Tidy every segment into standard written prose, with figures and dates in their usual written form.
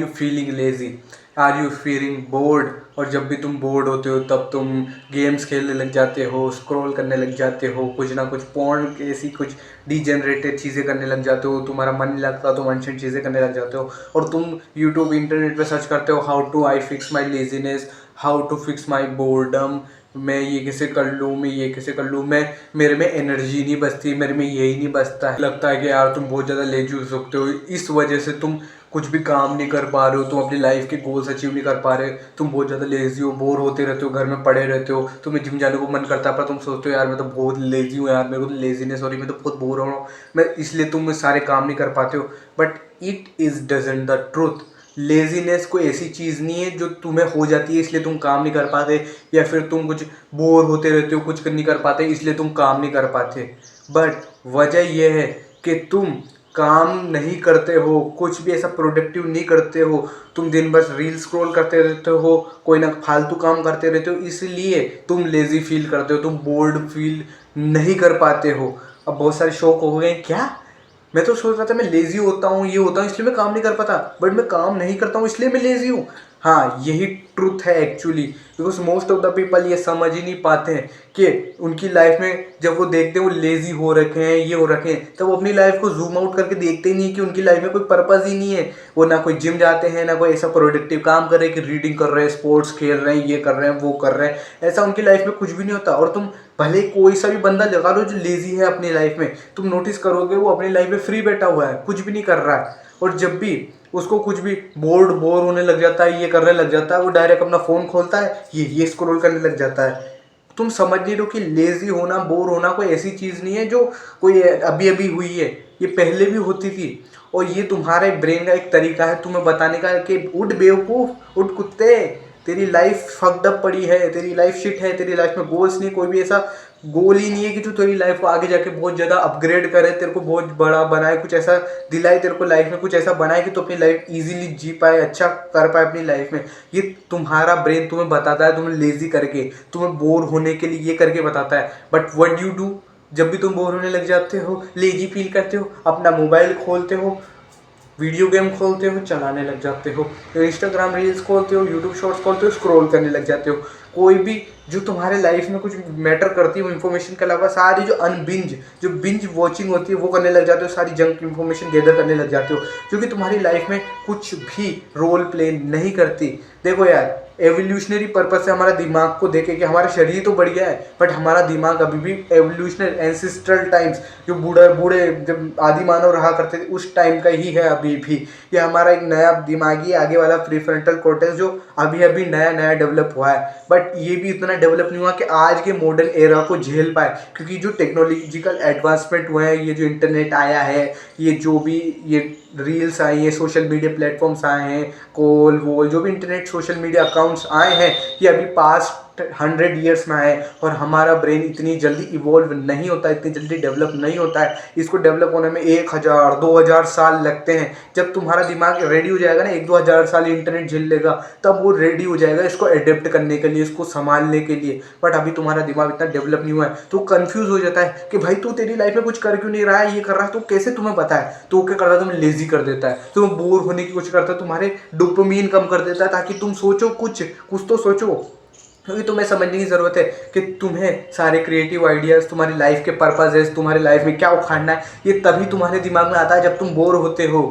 You feeling lazy, are you feeling bored. और जब भी तुम बोर्ड होते हो तब तुम गेम्स खेलने लग जाते हो, स्क्रॉल करने लग जाते हो, कुछ ना कुछ पॉर्न ऐसी कुछ डिजेनरेटेड चीज़ें करने लग जाते हो, तुम्हारा मन नहीं लगता, तुम अनशन चीज़ें करने लग जाते हो। और तुम यूट्यूब इंटरनेट पे सर्च करते हो how to I fix my laziness, how to fix my boredom, मैं ये कैसे कर लूँ, मैं ये कैसे कर लूँ, मैं मेरे में एनर्जी नहीं बचती, मेरे में यही नहीं बचता है। लगता है कि यार तुम बहुत ज़्यादा लेजी हो सकते हो, इस वजह से तुम कुछ भी काम नहीं कर पा रहे हो, तुम अपनी लाइफ के गोल्स अचीव नहीं कर पा रहे, तुम बहुत ज़्यादा लेजी हो, बोर होते रहते हो, घर में पड़े रहते हो, तुम्हें जिम जाने को मन करता है पर तुम सोचते हो यार मैं तो बहुत लेजी हूँ, यार मेरे को तो लेजीनेस हो रही, मैं तो बहुत बोर हो रहा हूँ, मैं इसलिए तुम सारे काम नहीं कर पाते हो। But it is doesn't the truth. Laziness कोई ऐसी चीज़ नहीं है जो तुम्हें हो जाती है इसलिए तुम काम नहीं कर पाते, या फिर तुम कुछ बोर होते रहते हो, कुछ नहीं कर पाते इसलिए तुम काम नहीं कर पाते। बट वजह यह है कि तुम काम नहीं करते हो, कुछ भी ऐसा प्रोडक्टिव नहीं करते हो, तुम दिन भर रील स्क्रॉल करते रहते हो, कोई ना फालतू काम करते रहते हो, इसलिए तुम लेजी फील करते हो, तुम बोर्ड फील नहीं कर पाते हो। अब बहुत सारे शौक हो गए क्या, मैं तो सोच रहा था मैं लेजी होता हूँ, ये होता हूँ इसलिए मैं काम नहीं कर पाता, बट मैं काम नहीं करता हूँ इसलिए मैं लेजी हूँ। हाँ, यही ट्रूथ है actually, because most of the people ये समझ ही नहीं पाते हैं कि उनकी लाइफ में जब वो देखते हैं वो लेजी हो रखे हैं, ये हो रखे हैं, तब वो अपनी लाइफ को जूम आउट करके देखते ही नहीं कि उनकी लाइफ में कोई पर्पज़ ही नहीं है। वो ना कोई जिम जाते हैं, ना कोई ऐसा प्रोडक्टिव काम कर रहे हैं कि रीडिंग कर रहे हैं, स्पोर्ट्स खेल रहे हैं, ये कर रहे हैं, वो कर रहे हैं, ऐसा उनकी लाइफ में कुछ भी नहीं होता। और तुम भले कोई सा भी बंदा लगा लो जो लेजी है अपनी लाइफ में, तुम नोटिस करोगे वो अपनी लाइफ में फ्री बैठा हुआ है, कुछ भी नहीं कर रहा है। और जब भी उसको कुछ भी बोर होने लग जाता है, ये करने लग जाता है, वो डायरेक्ट अपना फ़ोन खोलता है, ये स्क्रॉल करने लग जाता है। तुम समझ नहीं रहे हो कि लेजी होना, बोर होना कोई ऐसी चीज़ नहीं है जो कोई अभी अभी हुई है, ये पहले भी होती थी। और ये तुम्हारे ब्रेन का एक तरीका है तुम्हें बताने का कि उठ बेवकूफ़, उठ कुत्ते, तेरी लाइफ फक्ड अप पड़ी है, तेरी लाइफ शिट है, तेरी लाइफ में गोल्स नहीं, कोई भी ऐसा गोल ही नहीं है कि जो तेरी लाइफ को आगे जाके बहुत ज़्यादा अपग्रेड करे, तेरे को बहुत बड़ा बनाए, कुछ ऐसा दिलाए तेरे को लाइफ में, कुछ ऐसा बनाए कि तू अपनी लाइफ इजीली जी पाए, अच्छा कर पाए अपनी लाइफ में। ये तुम्हारा ब्रेन तुम्हें बताता है, तुम्हें लेजी करके, तुम्हें बोर होने के लिए ये करके बताता है। बट व्हाट यू डू, जब भी तुम बोर होने लग जाते हो, लेजी फील करते हो, अपना मोबाइल खोलते हो, वीडियो गेम खोलते हो, चलाने लग जाते हो, इंस्टाग्राम रील्स खोलते हो, यूट्यूब शॉर्ट्स खोलते हो, स्क्रॉल करने लग जाते हो। कोई भी जो तुम्हारे लाइफ में कुछ मैटर करती है वो इन्फॉर्मेशन के अलावा सारी जो बिंज वॉचिंग होती है वो करने लग जाते हो, सारी जंक इन्फॉर्मेशन गैदर करने लग जाते हो, जो कि तुम्हारी लाइफ में कुछ भी रोल प्ले नहीं करती। देखो यार, एवोल्यूशनरी पर्पज से हमारा दिमाग को देखे कि हमारा शरीर तो बढ़िया है, बट हमारा दिमाग अभी भी एवोल्यूशनल एंसिस्ट्रल टाइम्स, जो बूढ़े बूढ़े जब आदि मानव रहा करते थे उस टाइम का ही है अभी भी। ये हमारा एक नया दिमागी आगे वाला प्रीफ्रंटल कॉर्टेक्स जो अभी अभी नया नया डेवलप हुआ है, बट ये भी इतना डेवलप नहीं हुआ कि आज के मॉडर्न एरा को झेल पाए, क्योंकि जो टेक्नोलॉजिकल एडवांसमेंट हुए हैं, ये जो इंटरनेट आया है, ये जो भी ये रील्स आई है, सोशल मीडिया प्लेटफॉर्म्स आए हैं, कॉल वॉल, जो भी इंटरनेट सोशल मीडिया अकाउंट्स आए हैं, ये अभी पास्ट 100 ईयर्स में आए। और हमारा ब्रेन इतनी जल्दी इवॉल्व नहीं होता, इतनी जल्दी डेवलप नहीं होता है, इसको डेवलप होने में 1000-2000 साल लगते हैं। जब तुम्हारा दिमाग रेडी हो जाएगा ना, 1-2 हज़ार साल इंटरनेट झेल लेगा, तब वो रेडी हो जाएगा इसको अडेप्ट करने के लिए, इसको संभालने के लिए। बट अभी तुम्हारा दिमाग इतना डेवलप नहीं हुआ है, तो कंफ्यूज हो जाता है कि भाई तू तेरी लाइफ में कुछ कर क्यों नहीं रहा है, ये कर रहा है, तो कैसे तुम्हें पता है, तो क्या करता है, तुम्हें लेजी कर देता है, तुम्हें बोर होने की कोशिश करता है, तुम्हारे डोपामिन कम कर देता है, ताकि तुम सोचो, कुछ तो सोचो। क्योंकि तुम्हें समझने की ज़रूरत है कि तुम्हें सारे क्रिएटिव आइडियाज़, तुम्हारी लाइफ के पर्पज़ है, तुम्हारी लाइफ में क्या उखाड़ना है, ये तभी तुम्हारे दिमाग में आता है जब तुम बोर होते हो।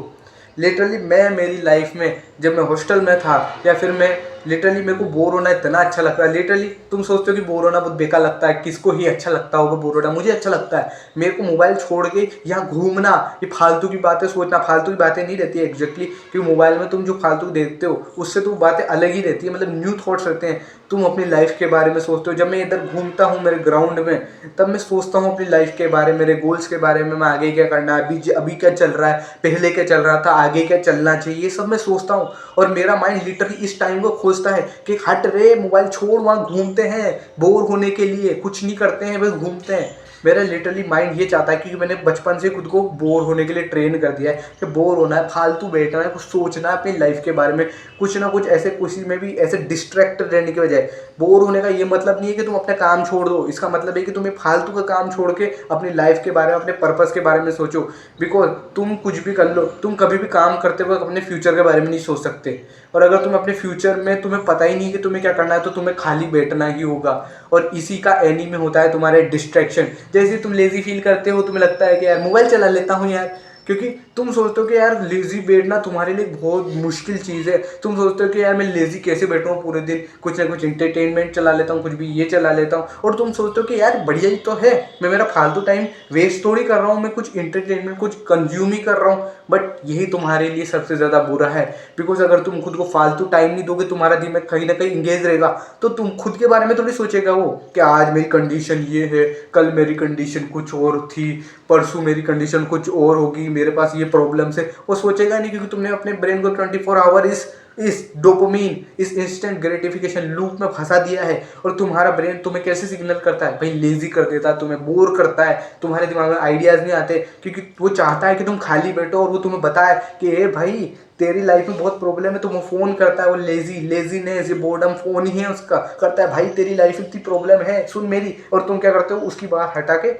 लिटरली मैं मेरी लाइफ में जब मैं हॉस्टल में था, या फिर मैं लिटरली मेरे को बोर होना इतना अच्छा लगता है। लिटरली तुम सोचते हो कि बोर होना बहुत बेकार लगता है, किसको ही अच्छा लगता होगा बोर होना, मुझे अच्छा लगता है। मेरे को मोबाइल छोड़ के यहाँ घूमना, ये फालतू की बातें सोचना, फालतू की बातें नहीं रहती है एग्जैक्टली, क्योंकि मोबाइल में तुम जो फालतू देखते हो उससे तो बातें अलग ही रहती है, मतलब न्यू थॉट्स रहते हैं, तुम अपनी लाइफ के बारे में सोचते हो। जब मैं इधर घूमता हूँ मेरे ग्राउंड में, तब मैं सोचता हूँ अपनी लाइफ के बारे में, मेरे गोल्स के बारे में, मैं आगे क्या करना है, अभी क्या चल रहा है, पहले क्या चल रहा था, आगे क्या चलना चाहिए, ये सब मैं सोचता हूँ। और मेरा माइंड लिटरली इस टाइम को खोजता है कि हट रे, मोबाइल छोड़, वहाँ घूमते हैं, बोर होने के लिए कुछ नहीं करते हैं, बस घूमते हैं। मेरा लिटरली माइंड ये चाहता है, क्योंकि मैंने बचपन से खुद को बोर होने के लिए ट्रेन कर दिया है कि बोर होना है, फालतू बैठना है, कुछ सोचना है अपनी लाइफ के बारे में, कुछ ना कुछ ऐसे, किसी में भी ऐसे डिस्ट्रैक्टेड रहने के बजाय। बोर होने का ये मतलब नहीं है कि तुम अपना काम छोड़ दो, इसका मतलब है कि तुम्हें फालतू का काम छोड़ के अपनी लाइफ के बारे में, अपने पर्पस के बारे में सोचो। बिकॉज तुम कुछ भी कर लो, तुम कभी भी काम करते वक्त अपने फ्यूचर के बारे में नहीं सोच सकते। और अगर तुम अपने फ्यूचर में तुम्हें पता ही नहीं कि तुम्हें क्या करना है, तो तुम्हें खाली बैठना ही होगा। और इसी का एनीमे होता है तुम्हारे डिस्ट्रैक्शन। जैसे तुम लेजी फील करते हो, तुम्हें लगता है कि यार मोबाइल चला लेता हूँ यार, क्योंकि तुम सोचते हो कि यार लेजी बैठना तुम्हारे लिए बहुत मुश्किल चीज़ है। तुम सोचते हो कि यार मैं लेजी कैसे बैठूँ पूरे दिन, कुछ ना कुछ इंटरटेनमेंट चला लेता हूँ, कुछ भी ये चला लेता हूँ। और तुम सोचते हो कि यार बढ़िया ही तो है, मैं मेरा फालतू टाइम वेस्ट थोड़ी कर रहा हूँ, मैं कुछ इंटरटेनमेंट, कुछ कंज्यूम ही कर रहा हूँ। बट यही तुम्हारे लिए सबसे ज़्यादा बुरा है। बिकॉज अगर तुम खुद को फालतू टाइम नहीं दोगे, तुम्हारा दिमाग कहीं ना कहीं इंगेज रहेगा, तो तुम खुद के बारे में थोड़ी सोचेगा वो कि आज मेरी कंडीशन ये है, कल मेरी कंडीशन कुछ और थी, परसों मेरी कंडीशन कुछ और होगी, मेरे पास ये प्रॉब्लम्स है। वो सोचेगा नहीं, क्योंकि तुमने अपने ब्रेन को 24 आवर इस डोपामिन, इस इंस्टेंट ग्रेटिफिकेशन लूप में फंसा दिया है। और तुम्हारा ब्रेन तुम्हें कैसे सिग्नल करता है भाई, लेजी कर देता है, तुम्हें बोर करता है, तुम्हारे दिमाग में आइडियाज़ नहीं आते, क्योंकि वो चाहता है कि तुम खाली बैठो और वो तुम्हें बताए कि ए भाई तेरी लाइफ में बहुत प्रॉब्लम है। तुम्हें फ़ोन करता है वो लेजीनेस, ये बोर्डम फ़ोन ही है उसका, करता है भाई तेरी लाइफ में इतनी प्रॉब्लम है, सुन मेरी। और तुम क्या करते हो, उसकी बात हटा के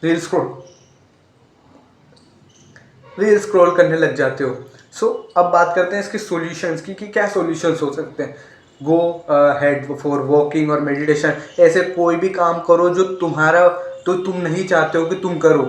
रील स्क्रॉल करने लग जाते हो। सो अब बात करते हैं इसके सॉल्यूशंस की कि क्या सॉल्यूशंस हो सकते हैं। गो हेड फॉर वॉकिंग और मेडिटेशन। ऐसे कोई भी काम करो जो तुम्हारा, तो तुम नहीं चाहते हो कि तुम करो,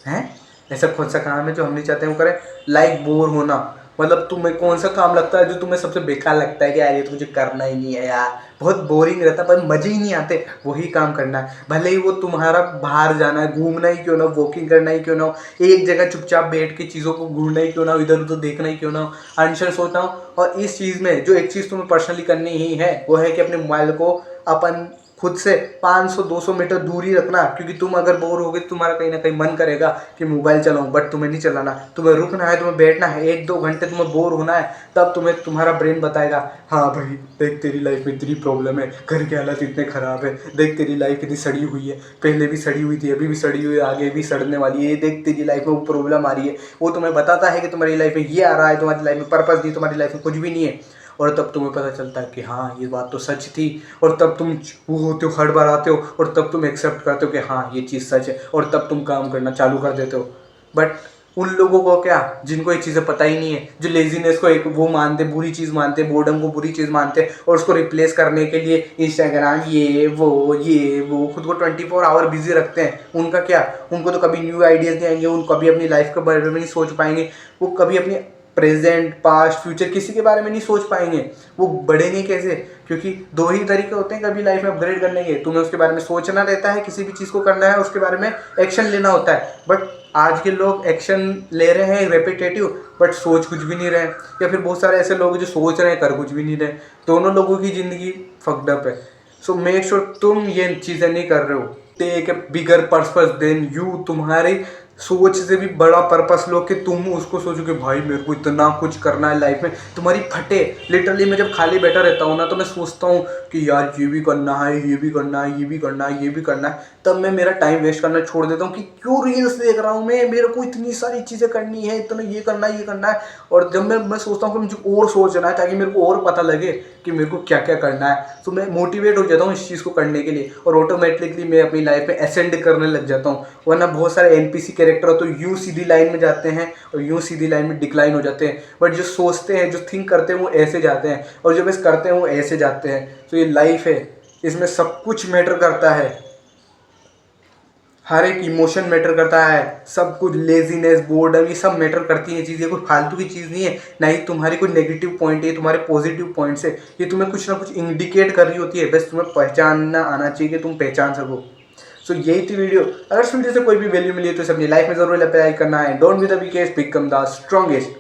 हैं ऐसा कौन सा काम है जो हम नहीं चाहते हम करें। लाइक बोर होना, मतलब तुम्हें कौन सा काम लगता है जो तुम्हें सबसे बेकार लगता है कि यार ये तो मुझे करना ही नहीं है यार, बहुत बोरिंग रहता है, पर मजे ही नहीं आते, वही काम करना है। भले ही वो तुम्हारा बाहर जाना है, घूमना ही क्यों ना हो, वॉकिंग करना ही क्यों ना हो, एक जगह चुपचाप बैठ के चीज़ों को घूमना ही क्यों ना हो, इधर उधर देखना ही क्यों ना हो, आंसर सोचना हो। और इस चीज़ में जो एक चीज़ तुम्हें पर्सनली करनी ही है, वो है कि अपने मोबाइल को अपन खुद से 500-200 मीटर दूरी रखना। क्योंकि तुम अगर बोर हो गए, तुम्हारा कहीं ना कहीं मन करेगा कि मोबाइल चलाऊं, बट तुम्हें नहीं चलाना, तुम्हें रुकना है, तुम्हें बैठना है, 1-2 घंटे तुम्हें बोर होना है। तब तुम्हें तुम्हारा ब्रेन बताएगा, हाँ भाई देख तेरी लाइफ में इतनी प्रॉब्लम है, घर के हालात इतने ख़राब है, देख तेरी लाइफ इतनी सड़ी हुई है, पहले भी सड़ी हुई थी, अभी भी सड़ी हुई है, आगे भी सड़ने वाली है, देख तेरी लाइफ में वो प्रॉब्लम आ रही है। वो तुम्हें बताता है कि तुम्हारी लाइफ में ये आ रहा है, तुम्हारी लाइफ में पर्पस नहीं, तुम्हारी लाइफ में कुछ भी नहीं है। और तब तुम्हें पता चलता है कि हाँ ये बात तो सच थी। और तब तुम वो होते हो, हड़बड़ाते हो, और तब तुम एक्सेप्ट करते हो कि हाँ ये चीज़ सच है, और तब तुम काम करना चालू कर देते हो। बट उन लोगों को क्या, जिनको ये चीज़ें पता ही नहीं है, जो लेजीनेस को एक वो मानते, बुरी चीज़ मानते, बोर्डम को बुरी चीज़ मानते, और उसको रिप्लेस करने के लिए इंस्टाग्राम ये वो खुद को 24 आवर बिजी रखते हैं। उनका क्या, उनको तो कभी न्यू आइडियाज़ नहीं आएंगे, उनको कभी अपनी लाइफ के बारे में नहीं सोच पाएंगे, वो कभी अपनी प्रेजेंट पास्ट फ्यूचर किसी के बारे में नहीं सोच पाएंगे। वो बढ़ेंगे कैसे, क्योंकि दो ही तरीके होते हैं कभी लाइफ में अपग्रेड करने के। तुम्हें उसके बारे में सोचना रहता है, किसी भी चीज़ को करना है, उसके बारे में एक्शन लेना होता है। बट आज के लोग एक्शन ले रहे हैं रेपिटेटिव, बट सोच कुछ भी नहीं रहे। या फिर बहुत सारे ऐसे लोग जो सोच रहे हैं, कर कुछ भी नहीं रहे। दोनों लोगों की ज़िंदगी फक्ड अप है। सो मेक श्योर तुम ये चीज़ें नहीं कर रहे हो। Take a bigger purpose then you. तुम्हारी सोच से भी बड़ा पर्पस लो कि तुम उसको सोचो कि भाई मेरे को इतना कुछ करना है लाइफ में, तुम्हारी फटे। लिटरली मैं जब खाली बैठा रहता हूँ ना, तो मैं सोचता हूँ कि यार ये भी करना है, ये भी करना है, ये भी करना है, ये भी करना है। तब मैं मेरा टाइम वेस्ट करना छोड़ देता हूँ कि क्यों रील्स देख रहा हूँ मैं, मेरे को इतनी सारी चीज़ें करनी है, इतना ये करना है, ये करना है। और जब मैं सोचता हूँ कि मुझे और सोचना है ताकि मेरे को और पता लगे कि मेरे को क्या क्या करना है, तो मैं मोटिवेट हो जाता हूँ इस चीज़ को करने के लिए, और ऑटोमेटिकली मैं अपनी लाइफ में असेंड करने लग जाता हूँ। वरना बहुत सारे एनपीसी कैरेक्टर हो तो यूँ सीधी लाइन में जाते हैं और यूँ सीधी लाइन में डिक्लाइन हो जाते हैं। बट जो सोचते हैं, जो थिंक करते हैं, वो ऐसे जाते हैं, और जो बस करते हैं वो ऐसे जाते हैं। तो ये लाइफ है, इसमें सब कुछ मैटर करता है, हर एक इमोशन मैटर करता है, सब कुछ, लेजीनेस, बोर्डम, ये सब मैटर करती है चीज़ें। कोई फालतू की चीज़ नहीं है, ना ही तुम्हारी कोई नेगेटिव पॉइंट है, तुम्हारे पॉजिटिव पॉइंट्स है। ये तुम्हें कुछ ना कुछ इंडिकेट कर रही होती है, बस तुम्हें पहचानना आना चाहिए कि तुम पहचान सको। सो यही थी वीडियो। अगर इस वीडियो से कोई भी वैल्यू मिली है तो इसे अपनी लाइफ में जरूर अप्लाई करना है। Don't be the weakest, become the strongest.